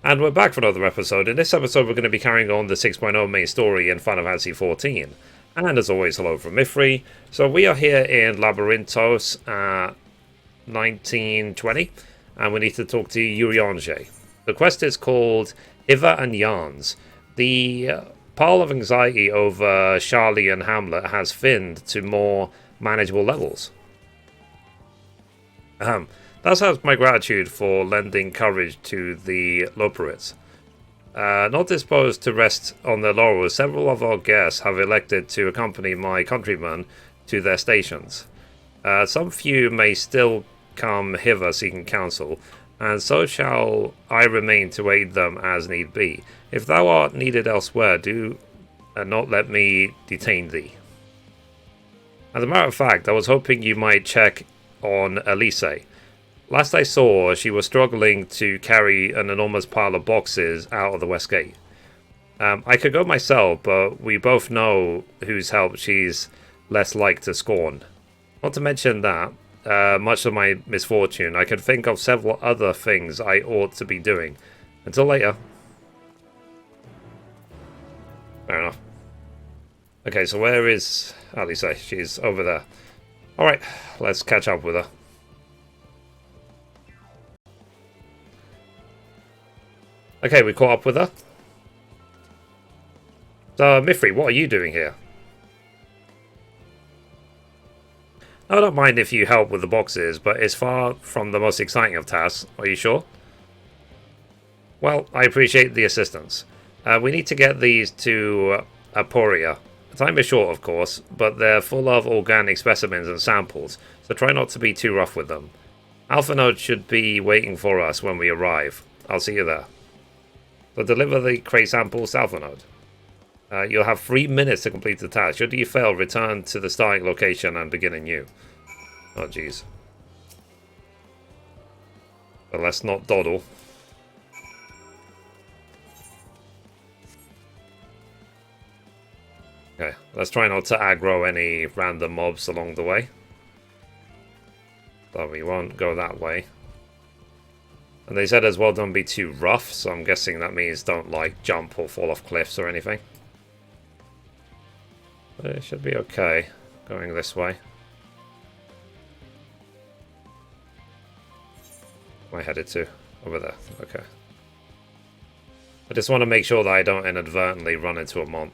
And we're back for another episode. In this episode, we're going to be carrying on the 6.0 main story in Final Fantasy XIV. And as always, hello from Mithrie. So we are here in Labyrinthos at 1920, and we need to talk to Urianger. The quest is called Hither and Yarns. The pile of anxiety over Charlie and Hamlet has thinned to more manageable levels. Thus has my gratitude for lending courage to the Loperits. Not disposed to rest on their laurels, several of our guests have elected to accompany my countrymen to their stations. Some few may still come hither seeking counsel, and so shall I remain to aid them as need be. If thou art needed elsewhere, do not let me detain thee. As a matter of fact, I was hoping you might check on Elise. Last I saw, she was struggling to carry an enormous pile of boxes out of the West Gate. I could go myself, but we both know whose help she's less like to scorn. Not to mention that, much of my misfortune, I could think of several other things I ought to be doing. Until later. Fair enough. Okay, so where is Elise? She's over there. Alright, let's catch up with her. Okay, we caught up with her. So, Mithrie, what are you doing here? I don't mind if you help with the boxes, but it's far from the most exciting of tasks. Are you sure? Well, I appreciate the assistance. We need to get these to Aporia. Time is short, of course, but they're full of organic specimens and samples, so try not to be too rough with them. Alpha Node should be waiting for us when we arrive. I'll see you there. So deliver the crate samples to Alpha Node. You'll have 3 minutes to complete the task. Should you fail, return to the starting location and begin anew. Oh, jeez. But let's not dawdle. Okay, let's try not to aggro any random mobs along the way. So we won't go that way. And they said as well don't be too rough, so I'm guessing that means don't like jump or fall off cliffs or anything. But it should be okay going this way. Where am I headed to? Over there. Okay. I just want to make sure that I don't inadvertently run into a mon.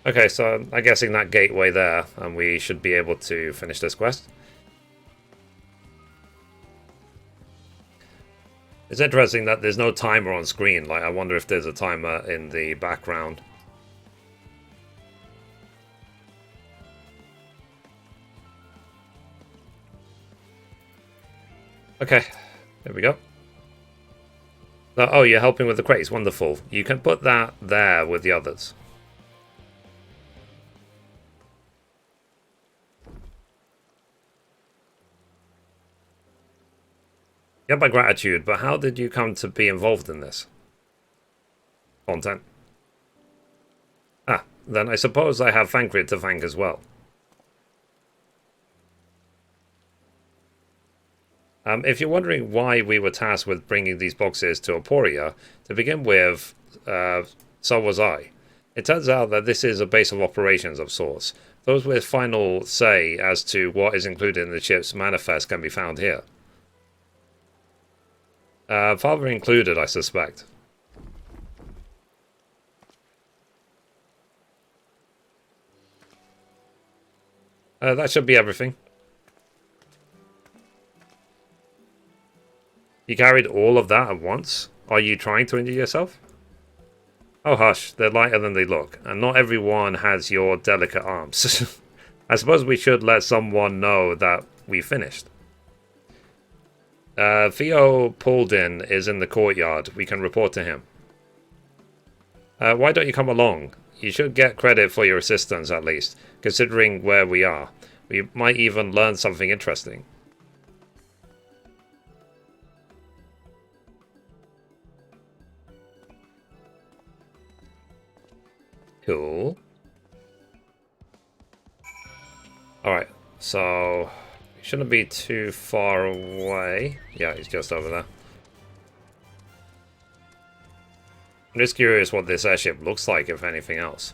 Okay, so I'm guessing that gateway there, and we should be able to finish this quest. It's interesting that there's no timer on screen. Like, I wonder if there's a timer in the background. Okay, there we go. Oh, you're helping with the crates. Wonderful. You can put that there with the others. You have my gratitude, but how did you come to be involved in this? Content. Ah, then I suppose I have Thancred to thank as well. If you're wondering why we were tasked with bringing these boxes to Aporia, to begin with, so was I. It turns out that this is a base of operations of sorts. Those with final say as to what is included in the ship's manifest can be found here. Father included, I suspect. That should be everything. You carried all of that at once? Are you trying to injure yourself? Oh hush, they're lighter than they look, and not everyone has your delicate arms. I suppose we should let someone know that we finished. Theo Pauldin is in the courtyard. We can report to him. Why don't you come along? You should get credit for your assistance, at least, considering where we are. We might even learn something interesting. Cool. Alright, so... shouldn't be too far away. Yeah, he's just over there. I'm just curious what this airship looks like, if anything else.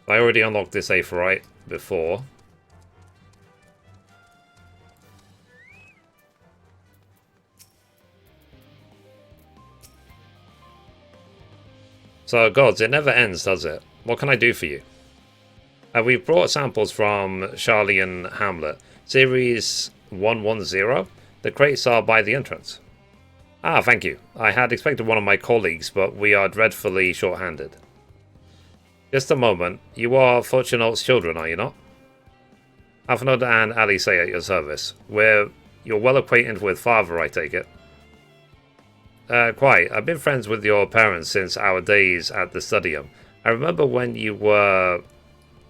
I already unlocked this Aetheryte before. So, gods, it never ends, does it? What can I do for you? We've brought samples from Charlian Hamlet, Series 110. The crates are by the entrance. Ah, thank you. I had expected one of my colleagues, but we are dreadfully short-handed. Just a moment. You are Fortunate's children, are you not? Alphanod and Alice at your service. You're well acquainted with father, I take it. Quite. I've been friends with your parents since our days at the Studium. I remember when you were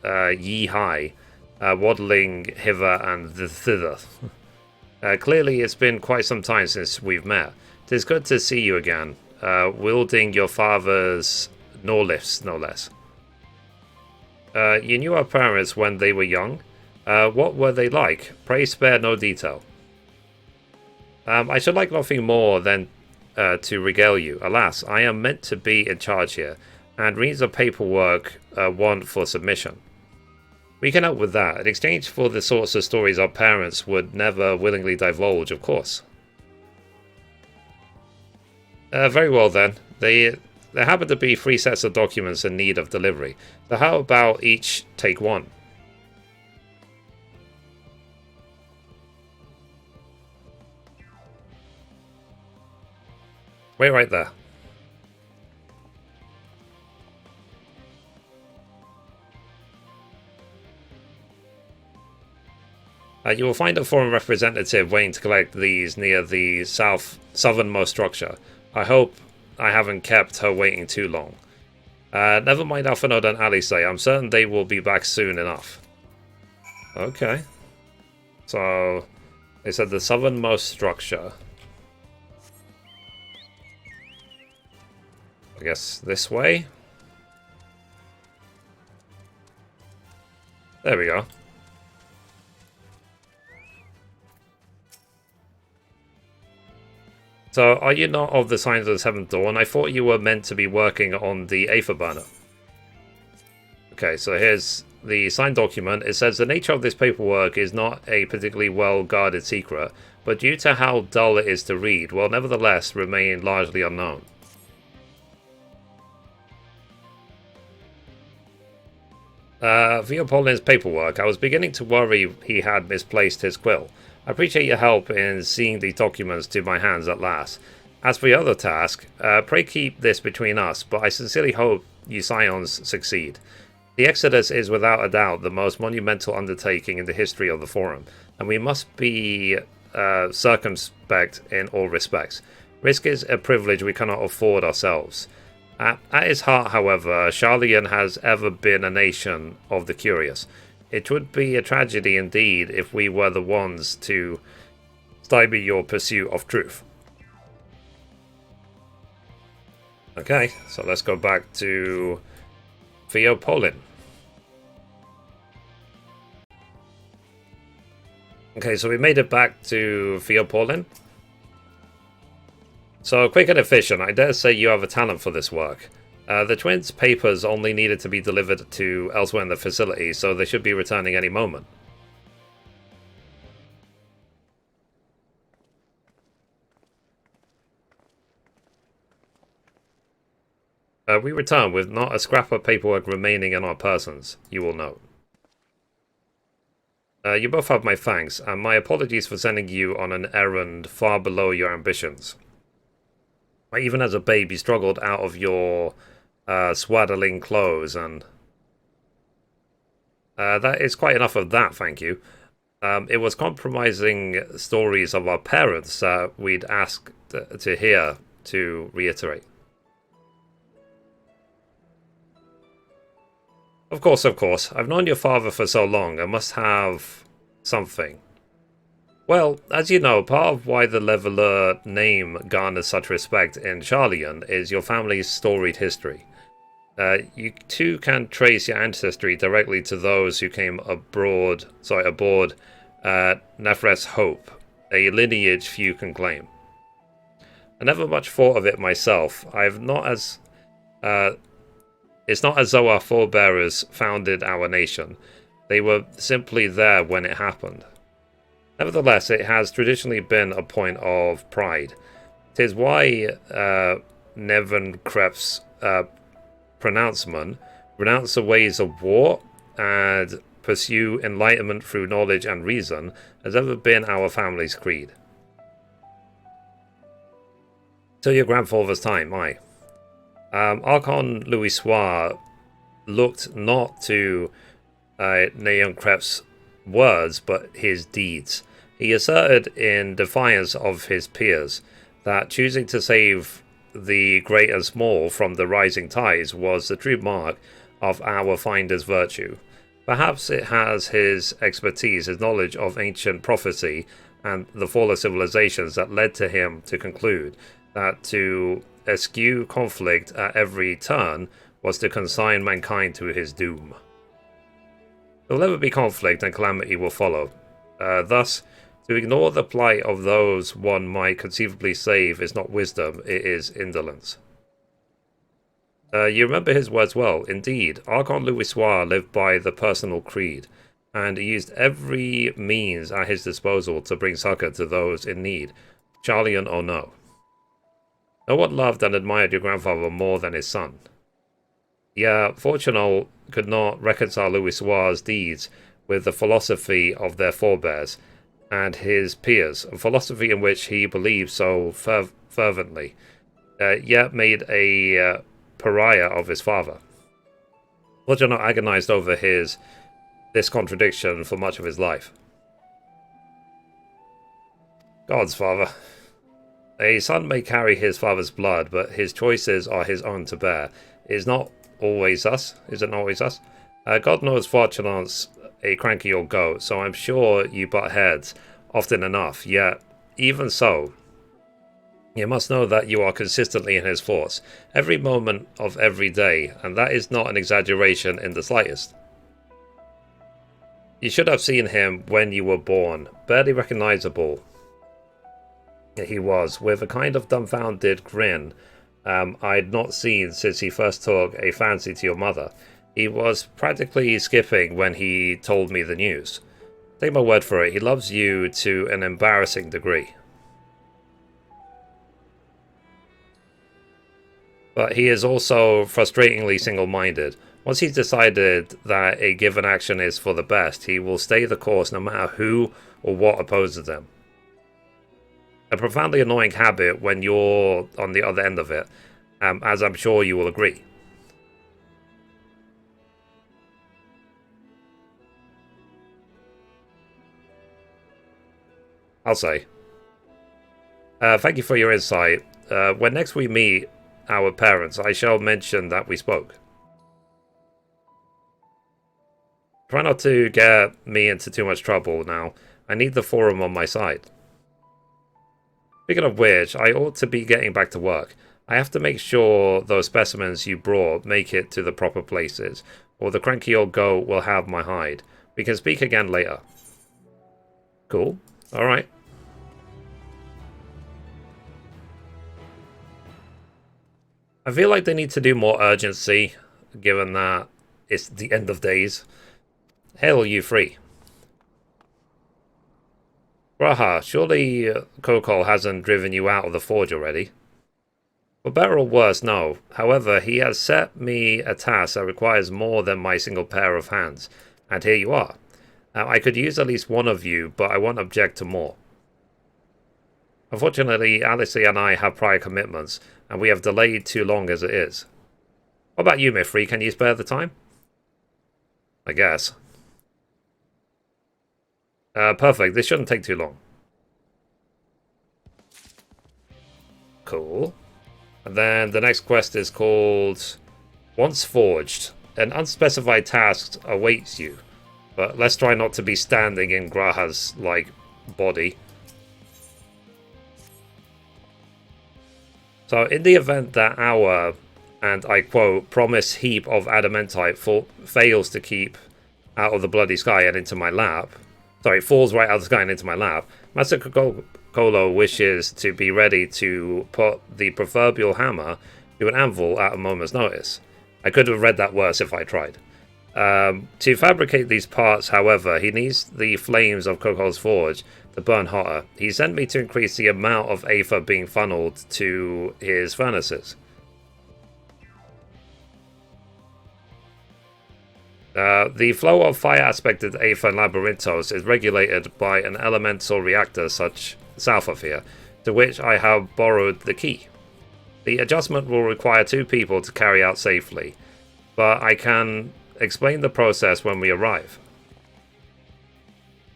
ye-high, waddling hither and thither. Clearly, it's been quite some time since we've met. It is good to see you again, wielding your father's Norlifts, no less. You knew our parents when they were young. What were they like? Pray spare no detail. I should like nothing more than to regale you. Alas, I am meant to be in charge here, and reams of paperwork want for submission. We can help with that, in exchange for the sorts of stories our parents would never willingly divulge, of course. Very well then. There happen to be 3 sets of documents in need of delivery, so how about each take one? Wait right there. You will find a foreign representative waiting to collect these near the southernmost structure. I hope I haven't kept her waiting too long. Never mind Alphanod and Alice, I'm certain they will be back soon enough. Okay. So, they said the southernmost structure. I guess this way? There we go. So, are you not of the Signs of the Seventh Dawn? I thought you were meant to be working on the Aether Burner. Okay, so here's the signed document. It says the nature of this paperwork is not a particularly well-guarded secret, but due to how dull it is to read, will nevertheless remain largely unknown. Via Polin's paperwork, I was beginning to worry he had misplaced his quill. I appreciate your help in seeing these documents to my hands at last. As for your other task, pray keep this between us, but I sincerely hope you Scions succeed. The Exodus is without a doubt the most monumental undertaking in the history of the Forum, and we must be circumspect in all respects. Risk is a privilege we cannot afford ourselves. At its heart, however, Charlian has ever been a nation of the curious. It would be a tragedy indeed if we were the ones to stymie your pursuit of truth. Okay, so let's go back to Theopolin. Okay, so we made it back to Theopolin. So, quick and efficient, I dare say you have a talent for this work. The twins' papers only needed to be delivered to elsewhere in the facility, so they should be returning any moment. We return with not a scrap of paperwork remaining in our persons, you will note. You both have my thanks, and my apologies for sending you on an errand far below your ambitions. Even as a babe, you struggled out of your swaddling clothes, and that is quite enough of that, thank you. It was compromising stories of our parents we'd asked to hear, to reiterate. Of course, of course. I've known your father for so long, I must have something. Well, as you know, part of why the Leveler name garners such respect in Charlian is your family's storied history. You too can trace your ancestry directly to those who came aboard Nefret's Hope, a lineage few can claim. I never much thought of it myself. It's not as though our forebears founded our nation. They were simply there when it happened. Nevertheless, it has traditionally been a point of pride. 'Tis why Nevenkrep's pronouncement, renounce the ways of war and pursue enlightenment through knowledge and reason, has ever been our family's creed. Till your grandfather's time, aye. Archon Louisoix looked not to Nevenkrep's words, but his deeds. He asserted in defiance of his peers that choosing to save the great and small from the rising tides was the true mark of our finder's virtue. Perhaps it has his expertise, his knowledge of ancient prophecy and the fall of civilizations that led to him to conclude that to eschew conflict at every turn was to consign mankind to his doom. There will never be conflict and calamity will follow. Thus, to ignore the plight of those one might conceivably save is not wisdom, it is indolence. You remember his words well. Indeed, Archon Louisoix lived by the personal creed, and he used every means at his disposal to bring succor to those in need, Charlian or no. No one loved and admired your grandfather more than his son. Yet Fortunal could not reconcile Louisoix's deeds with the philosophy of their forebears and his peers, a philosophy in which he believed so fervently, yet made a pariah of his father. Fortunal agonized over this contradiction for much of his life. God's father. A son may carry his father's blood, but his choices are his own to bear. It is not always us. Is it not always us? God knows Fortunat's a cranky old goat, so I'm sure you butt heads often enough. Yet, even so, you must know that you are consistently in his thoughts, every moment of every day, and that is not an exaggeration in the slightest. You should have seen him when you were born, barely recognizable. He was, with a kind of dumbfounded grin I'd not seen since he first took a fancy to your mother. He was practically skipping when he told me the news. Take my word for it, he loves you to an embarrassing degree. But he is also frustratingly single-minded. Once he's decided that a given action is for the best, he will stay the course no matter who or what opposes them. A profoundly annoying habit when you're on the other end of it, as I'm sure you will agree. I'll say. Thank you for your insight. When next we meet our parents, I shall mention that we spoke. Try not to get me into too much trouble now. I need the forum on my side. Speaking of which, I ought to be getting back to work. I have to make sure those specimens you brought make it to the proper places, or the cranky old goat will have my hide. We can speak again later. Cool. Alright. I feel like they need to do more urgency, given that it's the end of days. Hail you free. Graha, surely Kokol hasn't driven you out of the forge already? For better or worse, no. However, he has set me a task that requires more than my single pair of hands. And here you are. I could use at least one of you, but I won't object to more. Unfortunately, Alice and I have prior commitments, and we have delayed too long as it is. What about you, Mithrie? Can you spare the time? I guess. Perfect. This shouldn't take too long. Cool. And then the next quest is called Once Forged. An unspecified task awaits you. But let's try not to be standing in Graha's, body. So, in the event that our, and I quote, promise heap of adamantite fails to keep out of the bloody sky and into my lap, sorry, falls right out of the sky and into my lap, Master Kolo wishes to be ready to put the proverbial hammer to an anvil at a moment's notice. I could have read that worse if I tried. To fabricate these parts, however, he needs the flames of Kokol's forge to burn hotter. He sent me to increase the amount of aether being funneled to his furnaces. The flow of fire-aspected aether in Labyrinthos is regulated by an elemental reactor south of here, to which I have borrowed the key. The adjustment will require 2 people to carry out safely, but I can explain the process when we arrive.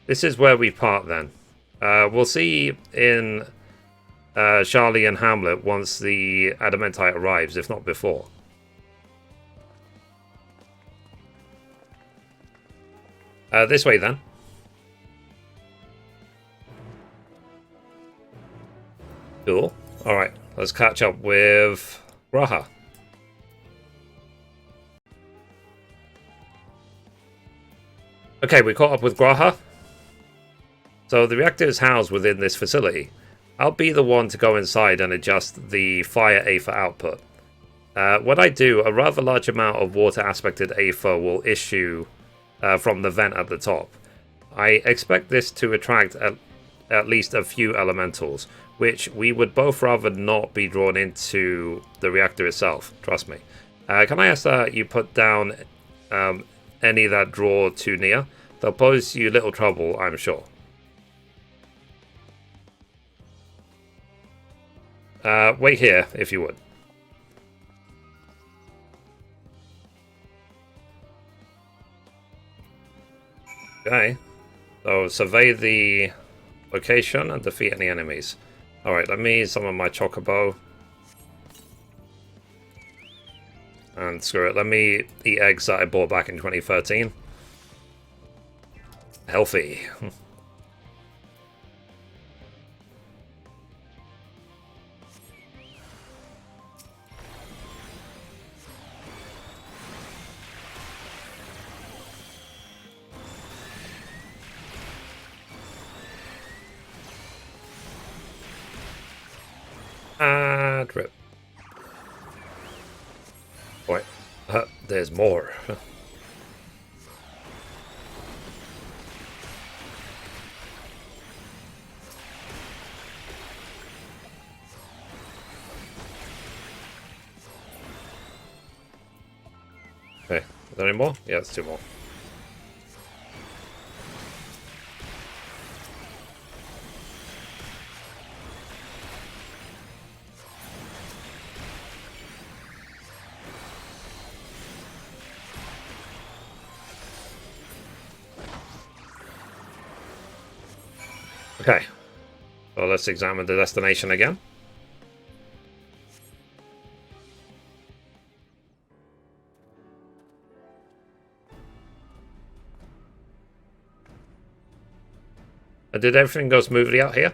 This is where we part then. We'll see in Charlie and Hamlet once the Adamantite arrives, if not before. This way then. Cool. Alright, let's catch up with Graha. Okay, we caught up with Graha. So the reactor is housed within this facility. I'll be the one to go inside and adjust the fire aether output. When I do, a rather large amount of water-aspected aether will issue from the vent at the top. I expect this to attract at least a few elementals, which we would both rather not be drawn into the reactor itself, trust me. Can I ask that you put down any that draw too near? They'll pose you little trouble, I'm sure. Wait here, if you would. Okay, so survey the location and defeat any enemies. Alright, let me summon my Chocobo. And screw it, let me eat eggs that I bought back in 2013. Healthy. Rip. Wait, there's more. Okay, is there any more? Yeah, it's 2 more. Okay, so let's examine the destination again. Did everything go smoothly out here?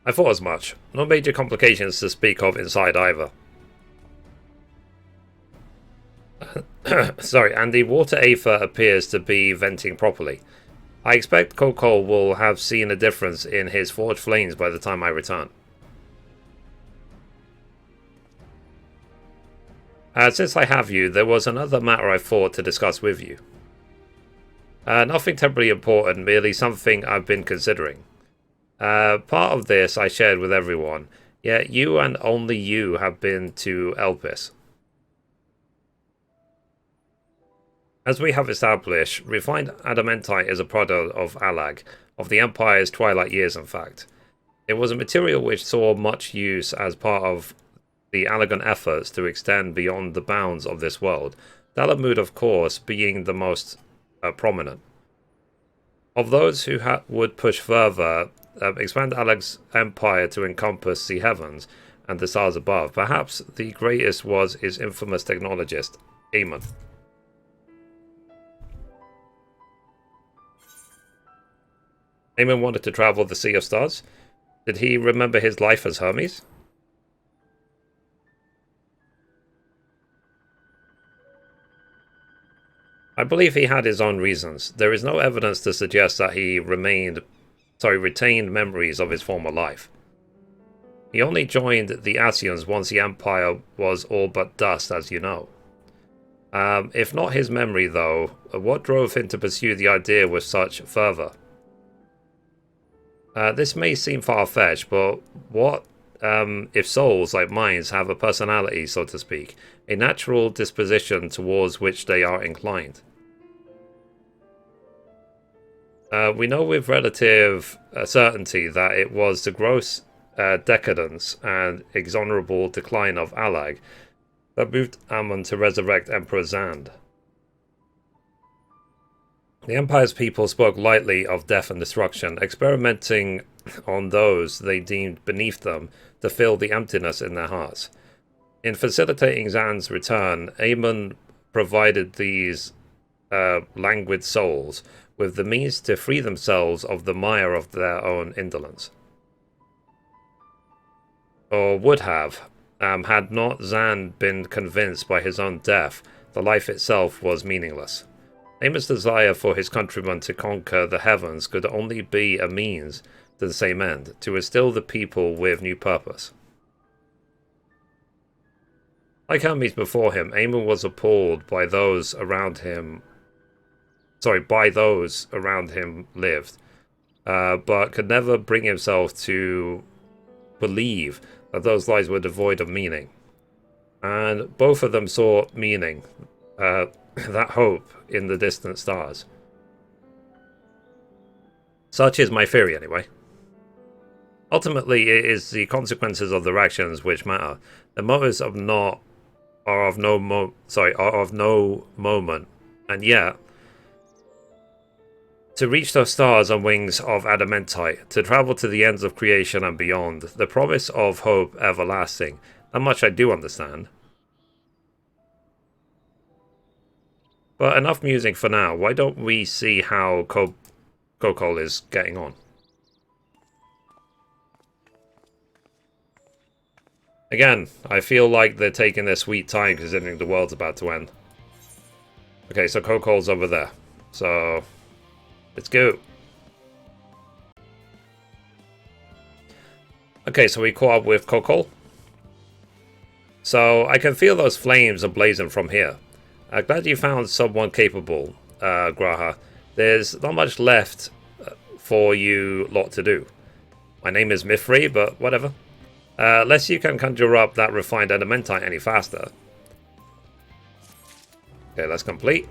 I thought as much. No major complications to speak of inside either. Sorry, and the water aether appears to be venting properly. I expect Kokol will have seen a difference in his forged flames by the time I return. Since I have you, there was another matter I thought to discuss with you. Nothing terribly important, merely something I've been considering. Part of this I shared with everyone, yet you and only you have been to Elpis. As we have established, refined adamantite is a product of Alag, of the Empire's twilight years in fact. It was a material which saw much use as part of the Allagan efforts to extend beyond the bounds of this world, Dalamud of course being the most prominent. Of those who would push further, expand Alag's empire to encompass the heavens and the stars above, perhaps the greatest was his infamous technologist, Amon. Amon wanted to travel the Sea of Stars. Did he remember his life as Hermes? I believe he had his own reasons. There is no evidence to suggest that he retained memories of his former life. He only joined the Asians once the Empire was all but dust, as you know. If not his memory, though, what drove him to pursue the idea with such fervor? This may seem far-fetched, but what if souls like minds have a personality, so to speak, a natural disposition towards which they are inclined? We know with relative certainty that it was the gross decadence and inexorable decline of Alag that moved Ammon to resurrect Emperor Zand. The Empire's people spoke lightly of death and destruction, experimenting on those they deemed beneath them to fill the emptiness in their hearts. In facilitating Zand's return, Aemon provided these languid souls with the means to free themselves of the mire of their own indolence. Or would have, had not Zand been convinced by his own death the life itself was meaningless. Aemon's desire for his countrymen to conquer the heavens could only be a means to the same end, to instill the people with new purpose. Like Hermes before him, Aemon was appalled by those around him lived, but could never bring himself to believe that those lives were devoid of meaning. And both of them saw meaning, that hope, in the distant stars. Such is my theory, anyway. Ultimately, it is the consequences of their actions which matter. The motives are of no moment, and yet, to reach those stars on wings of adamantite, to travel to the ends of creation and beyond, the promise of hope everlasting, that much I do understand. But enough musing for now. Why don't we see how Kokol is getting on? Again, I feel like they're taking their sweet time considering the world's about to end. Okay, so Kokol's over there. So, let's go. Okay, so we caught up with Kokol. So, I can feel those flames ablazing from here. Glad you found someone capable, Graha. There's not much left for you lot to do. My name is Mithrie, but whatever. Unless you can conjure up that refined adamantite any faster. Okay, that's complete.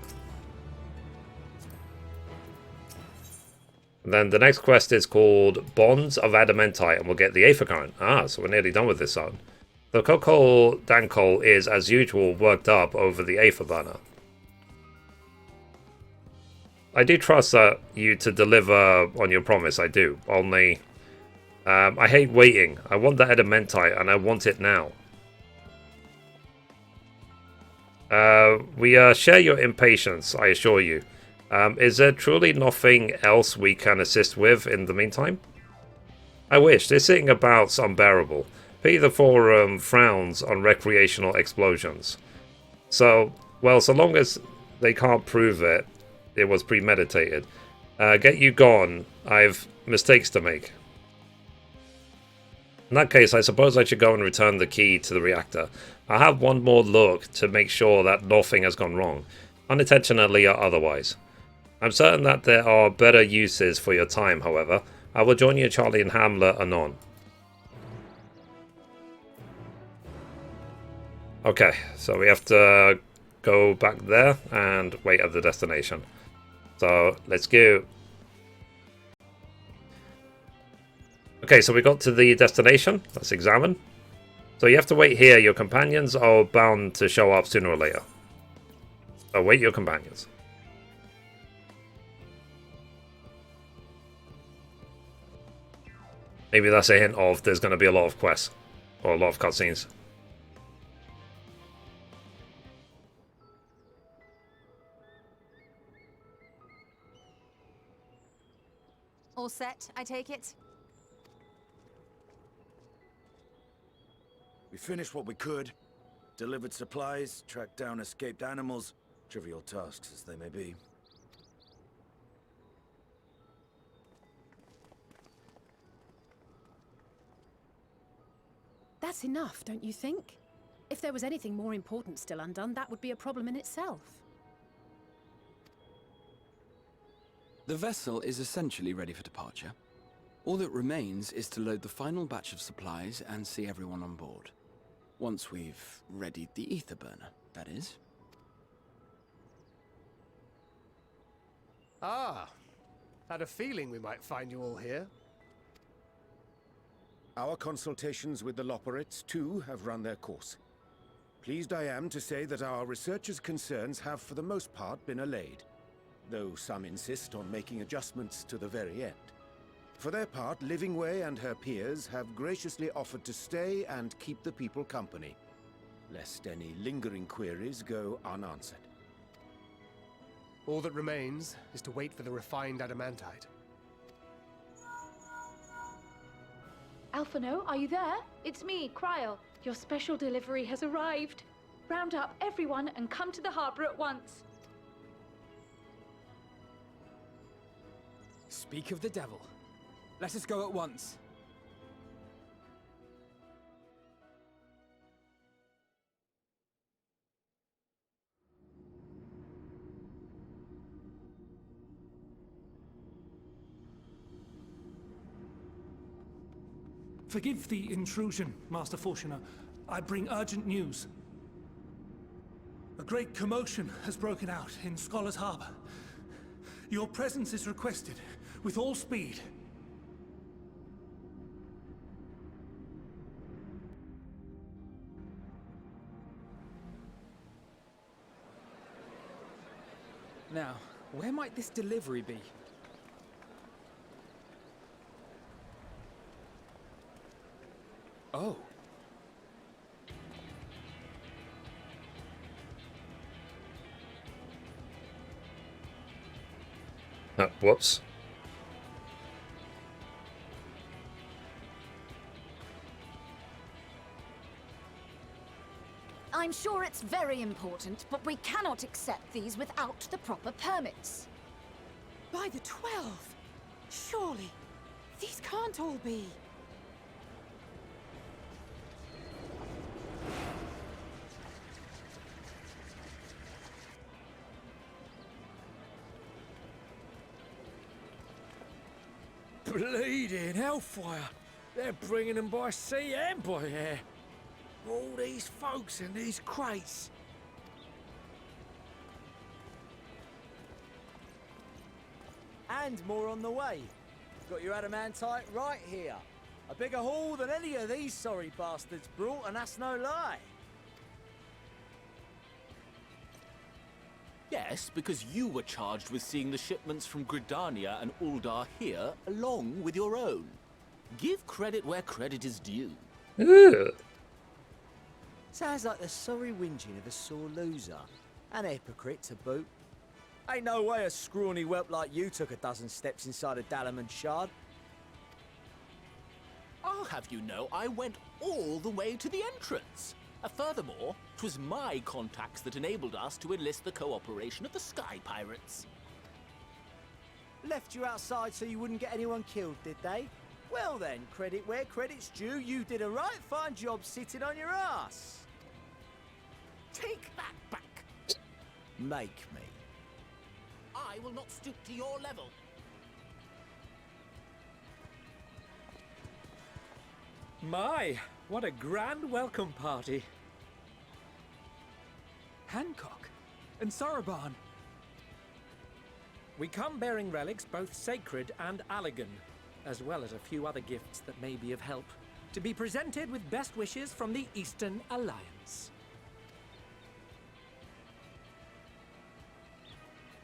And then the next quest is called Bonds of Adamantite, and we'll get the Aether Current. So we're nearly done with this zone. The Kokol Dankol is, as usual, worked up over the Aether burner. I do trust you to deliver on your promise, I do. Only, I hate waiting. I want the Adamantite, and I want it now. We share your impatience, I assure you. Is there truly nothing else we can assist with in the meantime? I wish. This sitting about's unbearable. Pity the forum frowns on recreational explosions. So, well, so long as they can't prove it, it was premeditated. Get you gone. I've mistakes to make. In that case, I suppose I should go and return the key to the reactor. I'll have one more look to make sure that nothing has gone wrong, unintentionally or otherwise. I'm certain that there are better uses for your time, however. I will join you, Charlie and Hamlet, anon. Okay, so we have to go back there and wait at the destination. So, let's go. Okay, so we got to the destination. Let's examine. So you have to wait here. Your companions are bound to show up sooner or later. So wait your companions. Maybe that's a hint of there's going to be a lot of quests. Or a lot of cutscenes. All set, I take it? We finished what we could. Delivered supplies, tracked down escaped animals. trivial tasks as they may be. That's enough, don't you think? If there was anything more important still undone, that would be a problem in itself. The vessel is essentially ready for departure. All that remains is to load the final batch of supplies and see everyone on board. Once we've readied the ether burner, that is. Ah, had a feeling we might find you all here. Our consultations with the Loporrits, too, have run their course. Pleased I am to say that our researchers' concerns have for the most part been allayed, though some insist on making adjustments to the very end. For their part, Livingway and her peers have graciously offered to stay and keep the people company, lest any lingering queries go unanswered. All that remains is to wait for the refined adamantite. Alphino, are you there? It's me, Cryle. Your special delivery has arrived. Round up everyone and come to the harbor at once. Speak of the devil. Let us go at once. Forgive the intrusion, Master Fortuner. I bring urgent news. A great commotion has broken out in Scholar's Harbor. Your presence is requested, with all speed. Now, where might this delivery be? Oh. Whoops. I'm sure it's very important, but we cannot accept these without the proper permits. By the 12! Surely, these can't all be. Bleeding hellfire! They're bringing them by sea and by air. All these folks in these crates. And more on the way. Got your adamantite right here. A bigger haul than any of these sorry bastards brought, and that's no lie. Yes, because you were charged with seeing the shipments from Gridania and Uldar here, along with your own. Give credit where credit is due. Ew. Sounds like the sorry whinging of a sore loser. An hypocrite to boot. Ain't no way a scrawny whelp like you took a dozen steps inside a Adamant shard. I'll have you know I went all the way to the entrance. Furthermore, 'twas my contacts that enabled us to enlist the cooperation of the Sky Pirates. Left you outside so you wouldn't get anyone killed, did they? Well then, credit where credit's due, you did a right fine job sitting on your ass. Take that back. Make me. I will not stoop to your level. My, what a grand welcome party. Hancock and Soroban. We come bearing relics both sacred and Allagan, as well as a few other gifts that may be of help, to be presented with best wishes from the Eastern Alliance.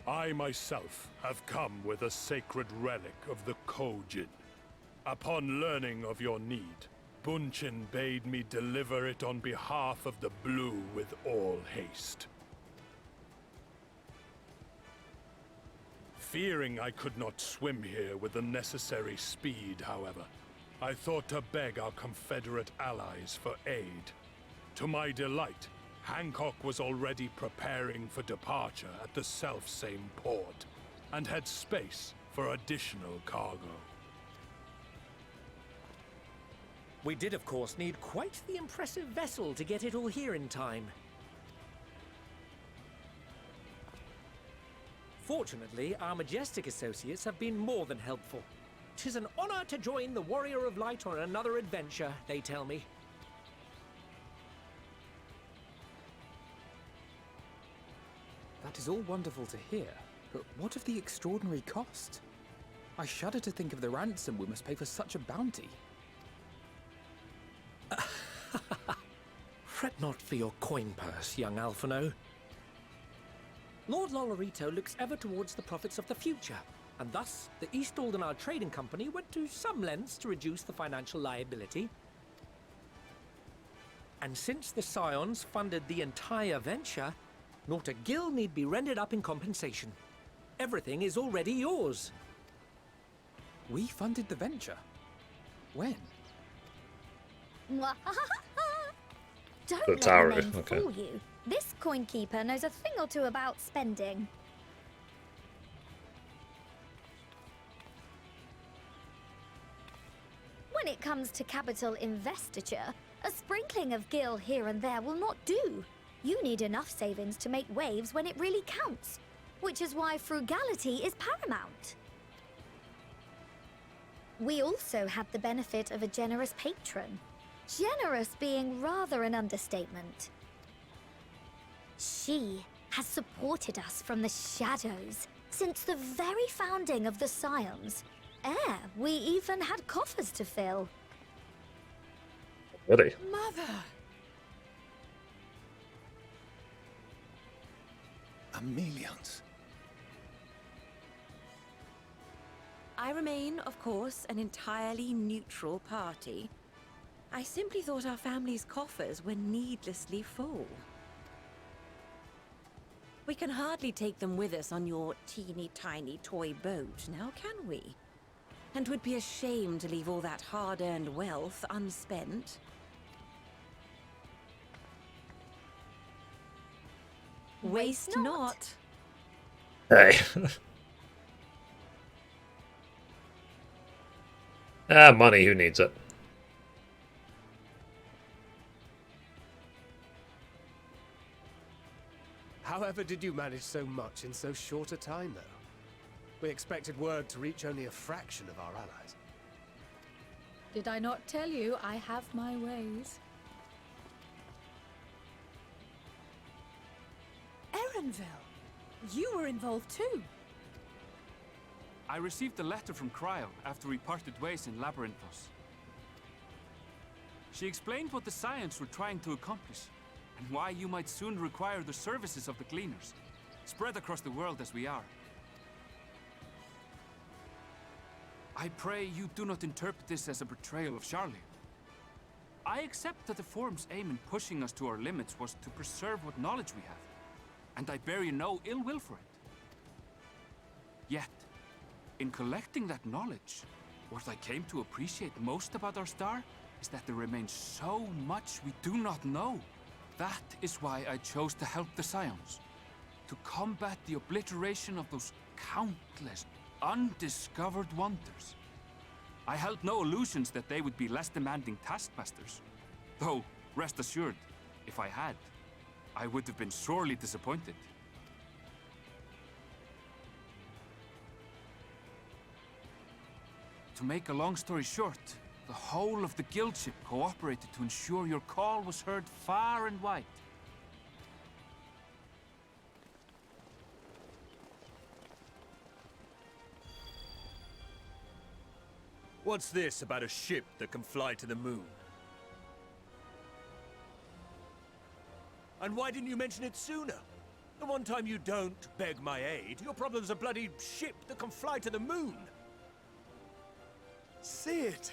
I myself have come with a sacred relic of the Kojin. Upon learning of your need, Bunchin bade me deliver it on behalf of the Blue with all haste. Fearing I could not swim here with the necessary speed, however, I thought to beg our Confederate allies for aid. To my delight, Hancock was already preparing for departure at the self-same port, and had space for additional cargo. We did, of course, need quite the impressive vessel to get it all here in time. Fortunately, our majestic associates have been more than helpful. 'Tis an honor to join the Warrior of Light on another adventure, they tell me. That is all wonderful to hear, but what of the extraordinary cost? I shudder to think of the ransom we must pay for such a bounty. Fret not for your coin purse, young Alphino. Lord Lolorito looks ever towards the profits of the future, and thus the East Aldenar Trading Company went to some lengths to reduce the financial liability. And since the Scions funded the entire venture, not a gill need be rendered up in compensation. Everything is already yours. We funded the venture? When? Don't The let tower, the name okay. fool you. This coin keeper knows a thing or two about spending. When it comes to capital investiture, a sprinkling of gil here and there will not do. You need enough savings to make waves when it really counts, which is why frugality is paramount. We also had the benefit of a generous patron. Generous being rather an understatement. She has supported us from the shadows since the very founding of the Scions. We even had coffers to fill. Really? Mother! Amelians. I remain, of course, an entirely neutral party. I simply thought our family's coffers were needlessly full. We can hardly take them with us on your teeny-tiny toy boat, now can we? And 'twould be a shame to leave all that hard-earned wealth unspent. Waste not. Hey. Money, who needs it? However did you manage so much in so short a time, though? We expected word to reach only a fraction of our allies. Did I not tell you I have my ways? Erenville, you were involved too. I received a letter from Cryo after we parted ways in Labyrinthos. She explained what the Scions were trying to accomplish, and why you might soon require the services of the Gleaners, spread across the world as we are. I pray you do not interpret this as a betrayal of Charlie. I accept that the Forum's aim in pushing us to our limits was to preserve what knowledge we have, and I bear you no ill will for it. Yet, in collecting that knowledge, what I came to appreciate most about our star is that there remains so much we do not know. That is why I chose to help the Scions, to combat the obliteration of those countless undiscovered wonders. I held no illusions that they would be less demanding taskmasters. Though, rest assured, if I had, I would have been sorely disappointed. To make a long story short, the whole of the guildship cooperated to ensure your call was heard far and wide. What's this about a ship that can fly to the moon? And why didn't you mention it sooner? The one time you don't beg my aid, your problem's a bloody ship that can fly to the moon. Sid,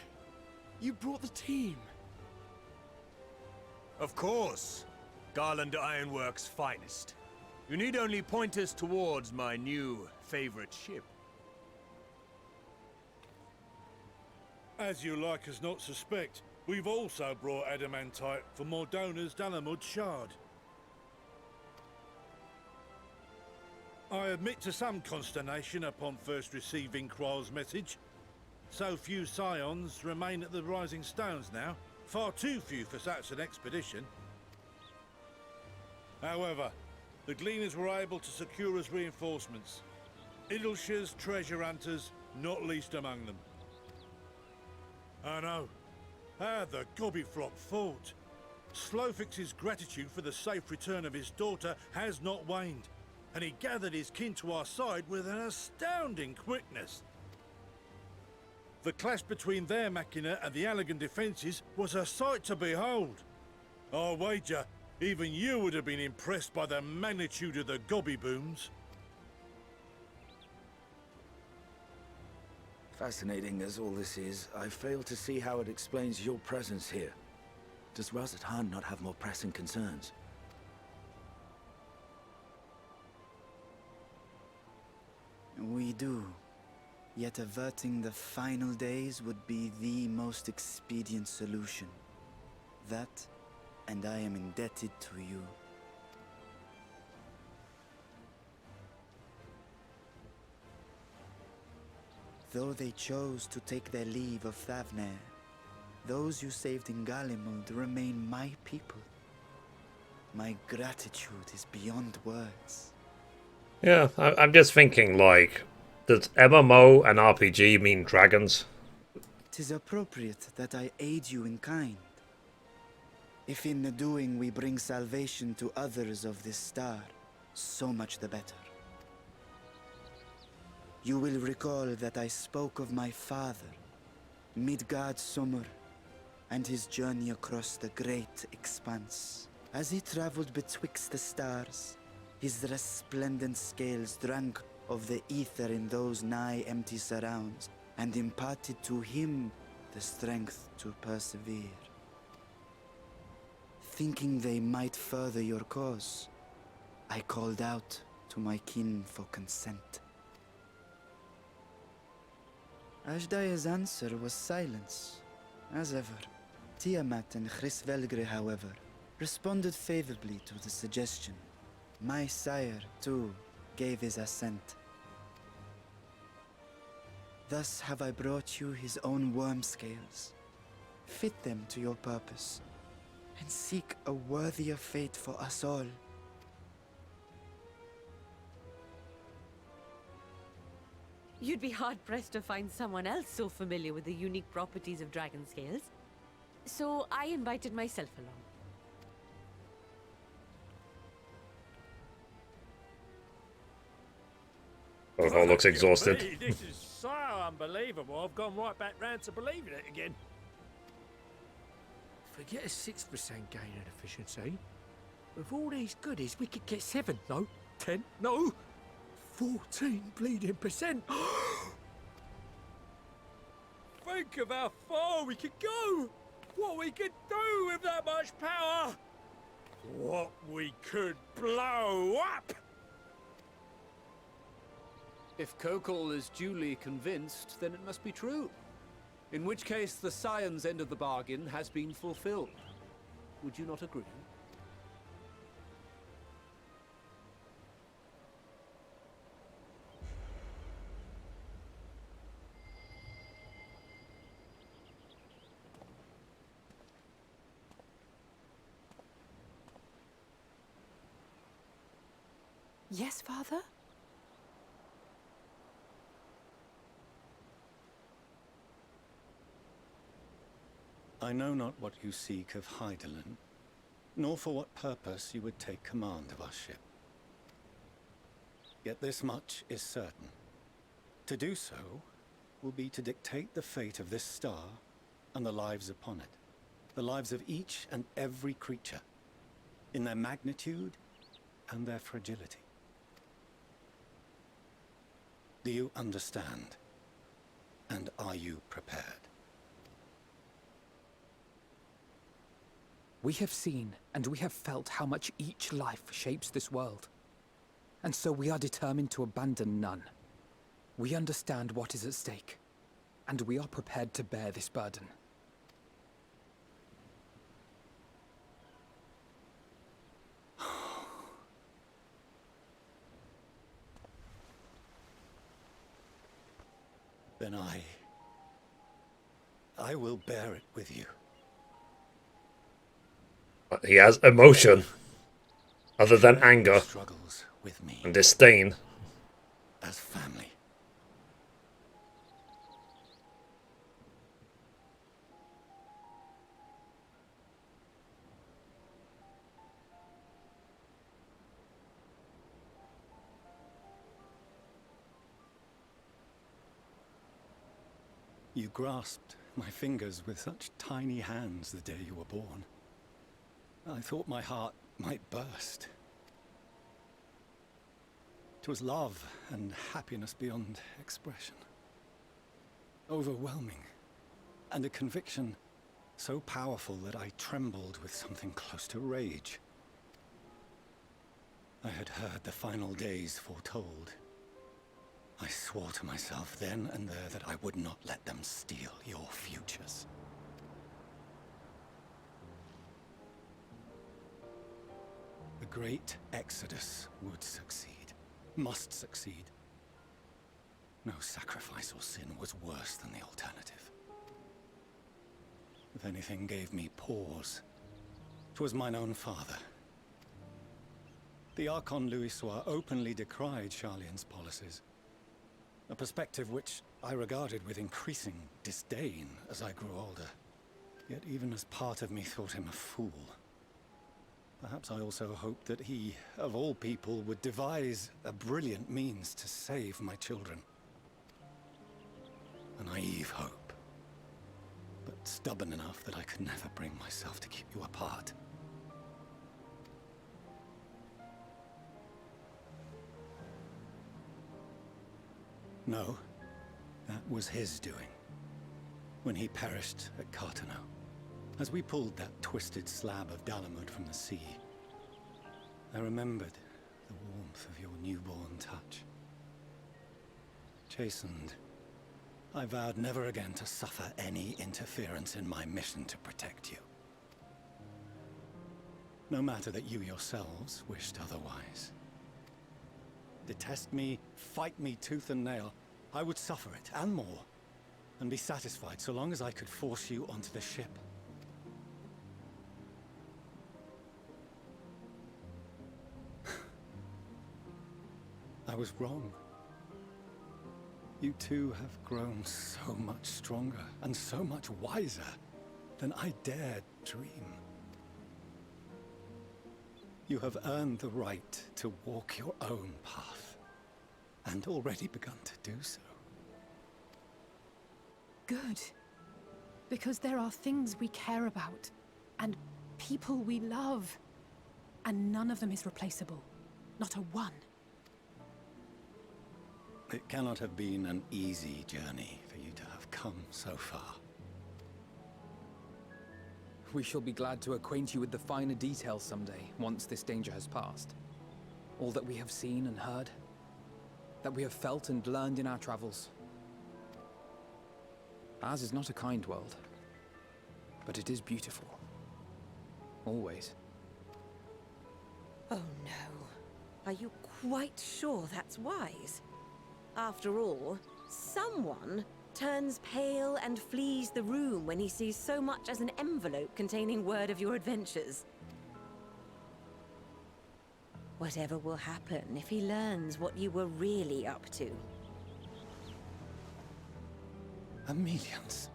you brought the team. Of course. Garland Ironworks' finest. You need only point us towards my new favorite ship. As you like us not suspect, we've also brought Adamantite for Mordona's Dalamud Shard. I admit to some consternation upon first receiving Kroll's message. So few scions remain at the Rising Stones now. Far too few for such an expedition. However, the Gleaners were able to secure us reinforcements. Idleshire's treasure hunters, not least among them. I know. How the Gobbyflock fought. Slowfix's gratitude for the safe return of his daughter has not waned, and he gathered his kin to our side with an astounding quickness. The clash between their machina and the Allegan defences was a sight to behold. I wager even you would have been impressed by the magnitude of the Gobby booms. Fascinating as all this is, I fail to see how it explains your presence here. Does Razat not have more pressing concerns? We do. Yet averting the final days would be the most expedient solution. That, and I am indebted to you. Though they chose to take their leave of Thavnair, those you saved in Galimund remain my people. My gratitude is beyond words. Yeah, I'm just thinking, like, does MMO and RPG mean dragons? 'Tis appropriate that I aid you in kind. If in the doing we bring salvation to others of this star, so much the better. You will recall that I spoke of my father, Midgard Summer, and his journey across the great expanse. As he traveled betwixt the stars, his resplendent scales drank of the ether in those nigh empty surrounds, and imparted to him the strength to persevere. Thinking they might further your cause, I called out to my kin for consent. Ashdaya's answer was silence, as ever. Tiamat and Chrisvelgre, however, responded favorably to the suggestion. My sire, too, gave his assent. Thus have I brought you his own worm scales. Fit them to your purpose, and seek a worthier fate for us all. You'd be hard-pressed to find someone else so familiar with the unique properties of dragon scales. So I invited myself along. Oh, looks exhausted. This is so unbelievable. I've gone right back round to believing it again. Forget a 6% gain in efficiency. With all these goodies, we could get 7, no, 10, no, 14 bleeding percent. Think of how far we could go. What we could do with that much power. What we could blow up. If Kokol is duly convinced, then it must be true. In which case, the Scion's end of the bargain has been fulfilled. Would you not agree? Yes, Father? I know not what you seek of Hydaelyn, nor for what purpose you would take command of our ship. Yet this much is certain. To do so will be to dictate the fate of this star and the lives upon it. The lives of each and every creature, in their magnitude and their fragility. Do you understand? And are you prepared? We have seen and we have felt how much each life shapes this world. And so we are determined to abandon none. We understand what is at stake, and we are prepared to bear this burden. then I will bear it with you. He has emotion, other than anger Struggles with me and disdain. as family. You grasped my fingers with such tiny hands the day you were born. I thought my heart might burst. 'Twas love and happiness beyond expression. Overwhelming, and a conviction so powerful that I trembled with something close to rage. I had heard the final days foretold. I swore to myself then and there that I would not let them steal your futures. The great exodus would succeed, must succeed. No sacrifice or sin was worse than the alternative. If anything gave me pause, 'twas mine own father. The Archon Louisoix openly decried Charlian's policies, a perspective which I regarded with increasing disdain as I grew older. Yet even as part of me thought him a fool. Perhaps I also hoped that he, of all people, would devise a brilliant means to save my children. A naive hope, but stubborn enough that I could never bring myself to keep you apart. No, that was his doing, when he perished at Carteneau, as we pulled that twisted slab of Dalamud from the sea. I remembered the warmth of your newborn touch. Chastened, I vowed never again to suffer any interference in my mission to protect you. No matter that you yourselves wished otherwise. Detest me, fight me tooth and nail, I would suffer it, and more, and be satisfied so long as I could force you onto the ship. I was wrong. You two have grown so much stronger, and so much wiser, than I dared dream. You have earned the right to walk your own path, and already begun to do so. Good. Because there are things we care about, and people we love, and none of them is replaceable. Not a one. It cannot have been an easy journey for you to have come so far. We shall be glad to acquaint you with the finer details someday, once this danger has passed. All that we have seen and heard, that we have felt and learned in our travels. Ours is not a kind world, but it is beautiful. Always. Oh no. Are you quite sure that's wise? After all, someone turns pale and flees the room when he sees so much as an envelope containing word of your adventures. Whatever will happen if he learns what you were really up to? Amelians.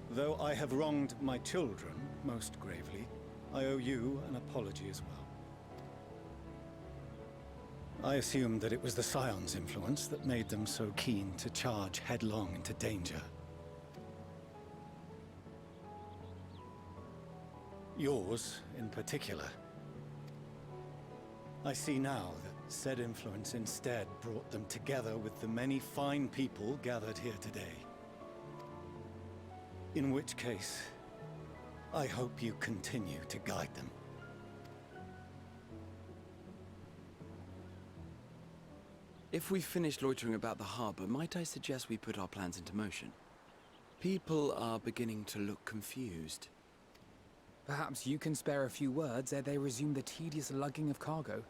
Though I have wronged my children most gravely, I owe you an apology as well. I assumed that it was the Scion's influence that made them so keen to charge headlong into danger. Yours, in particular. I see now that said influence instead brought them together with the many fine people gathered here today. In which case, I hope you continue to guide them. If we've finished loitering about the harbor, might I suggest we put our plans into motion? People are beginning to look confused. Perhaps you can spare a few words ere they resume the tedious lugging of cargo.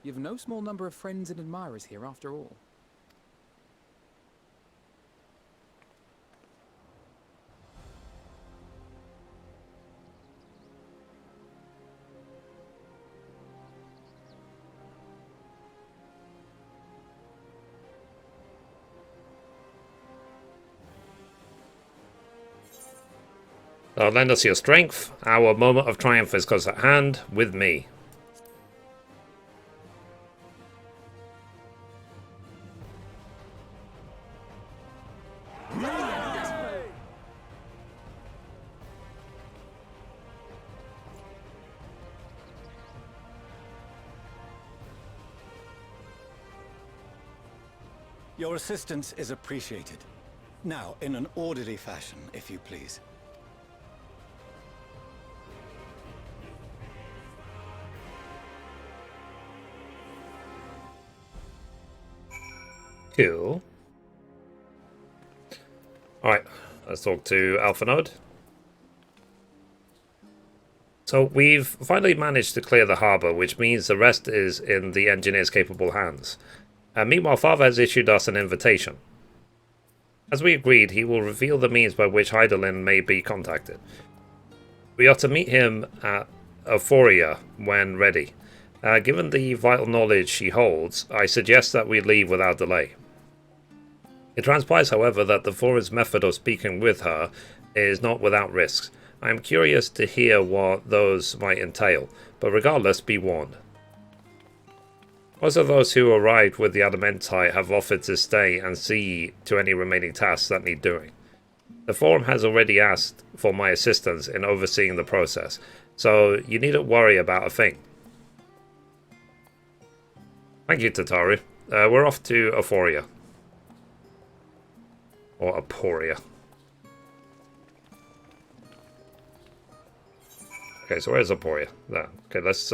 You've no small number of friends and admirers here after all. Lend us your strength. Our moment of triumph is close at hand with me. Your assistance is appreciated. Now, in an orderly fashion, if you please. Cool. Alright, let's talk to Alpha Node. So we've finally managed to clear the harbour, which means the rest is in the engineer's capable hands. Meanwhile, Father has issued us an invitation. As we agreed, he will reveal the means by which Hydaelyn may be contacted. We are to meet him at Euphoria when ready. Given the vital knowledge she holds, I suggest that we leave without delay. It transpires, however, that the Forum's method of speaking with her is not without risks. I am curious to hear what those might entail, but regardless, be warned. Most of those who arrived with the Adamantite have offered to stay and see to any remaining tasks that need doing. The Forum has already asked for my assistance in overseeing the process, so you needn't worry about a thing. Thank you, Tataru. We're off to Euphoria. Or Aporia. Okay, so where's Aporia? There. Okay, let's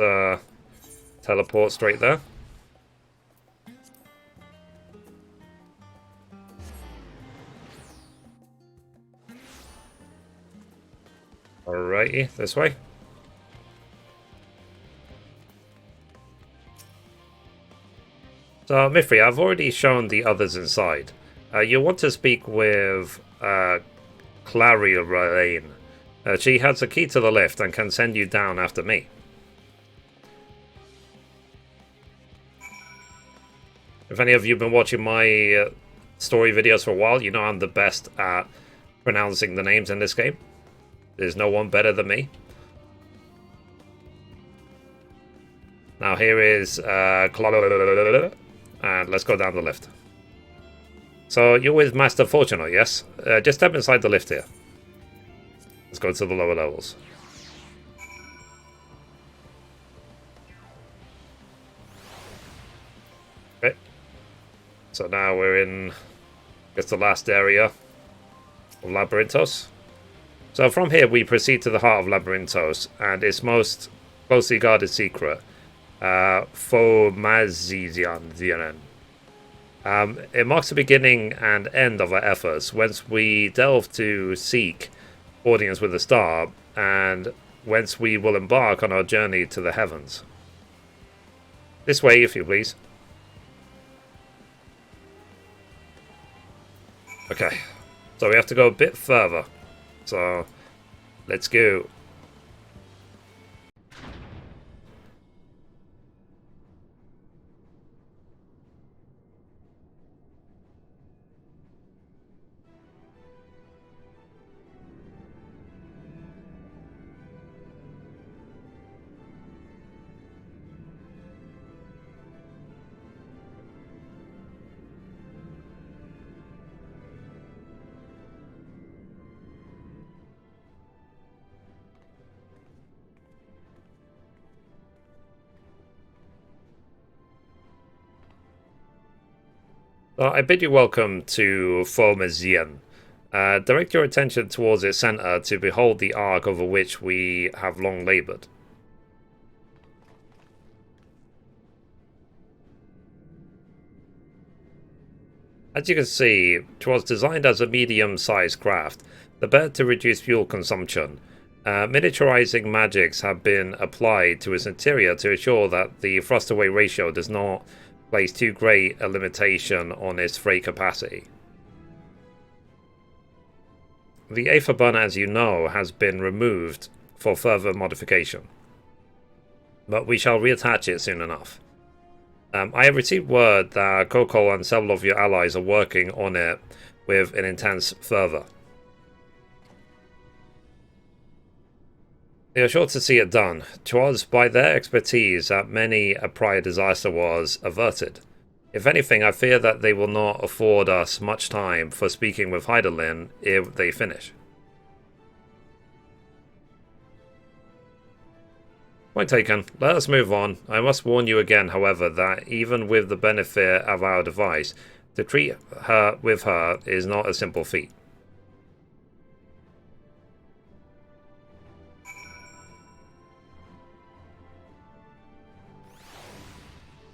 teleport straight there. Alrighty, this way. So, Mithrie, I've already shown the others inside. You'll want to speak with Clariolaine. She has the key to the lift and can send you down after me. If any of you have been watching my story videos for a while, you know I'm the best at pronouncing the names in this game. There's no one better than me. Now here is and let's go down the lift. So you're with Master Fortunato, yes? Just step inside the lift here. Let's go to the lower levels. Okay. So now we're in, I guess, the last area of Labyrinthos. So from here we proceed to the heart of Labyrinthos and its most closely guarded secret, Fomazian. It marks the beginning and end of our efforts, whence we delve to seek audience with the star, and whence we will embark on our journey to the heavens. This way, if you please. Okay, so we have to go a bit further. So, let's go. I bid you welcome to Fomazian. Direct your attention towards its centre to behold the ark over which we have long laboured. As you can see, it was designed as a medium-sized craft, the better to reduce fuel consumption. Miniaturizing magics have been applied to its interior to ensure that the thrust-away ratio does not place too great a limitation on its freight capacity. The Aether burner, as you know, has been removed for further modification, but we shall reattach it soon enough. I have received word that Kokol and several of your allies are working on it with an intense fervor. They are sure to see it done. 'Twas by their expertise that many a prior disaster was averted. If anything, I fear that they will not afford us much time for speaking with Hydaelyn if they finish. Point taken. Let us move on. I must warn you again, however, that even with the benefit of our device, to treat her with her is not a simple feat.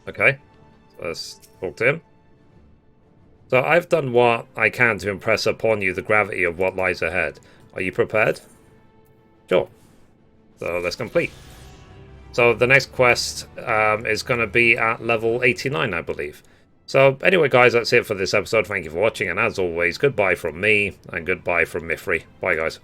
Okay, so let's talk to him. So I've done what I can to impress upon you the gravity of what lies ahead. Are you prepared? Sure. So let's complete. So the next quest is going to be at level 89, I believe. So anyway, guys, that's it for this episode. Thank you for watching, and as always, goodbye from me, and goodbye from Mithrie. Bye, guys.